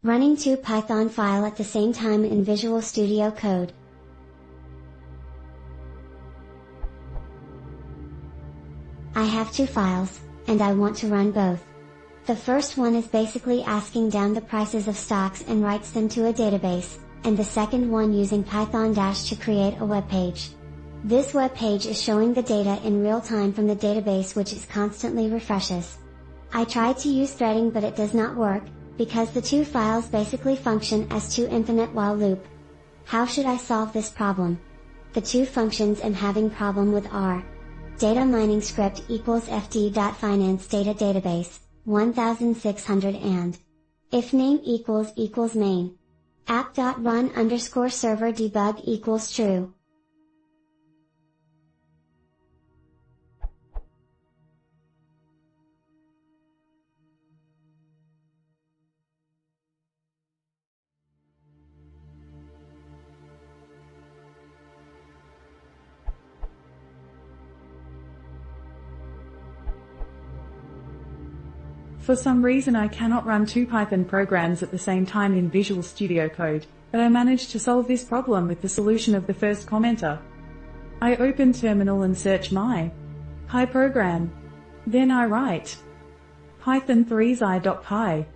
Running two Python files at the same time in Visual Studio Code. I have two files, and I want to run both. The first one is basically asking down the prices of stocks and writes them to a database, and the second one using Python Dash to create a web page. This web page is showing the data in real time from the database, which is constantly refreshes. I tried to use threading, but it does not work, because the two files basically function as two infinite while loop. How should I solve this problem? The two functions I'm having problem with are data mining script equals fd.finance data database 1600 and if name equals main app.run_server debug equals true. For some reason I cannot run two Python programs at the same time in Visual Studio Code, but I managed to solve this problem with the solution of the first commenter. I open Terminal and search my Py program. Then I write python 3xi.py.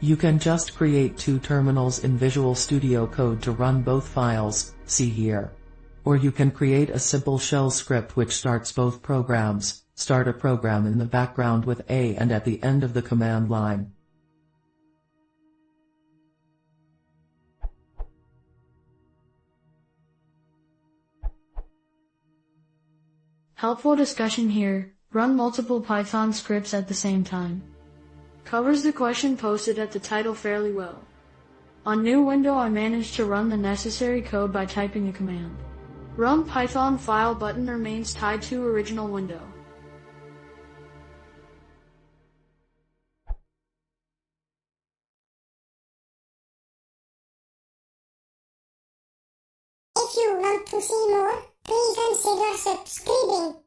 You can just create two terminals in Visual Studio Code to run both files, see here. Or you can create a simple shell script which starts both programs, start a program in the background with A and at the end of the command line. Helpful discussion here. Run multiple Python scripts at the same time. Covers the question posted at the title fairly well. On new window I managed to run the necessary code by typing a command. Run Python file button remains tied to original window. If you want to see more, please consider subscribing.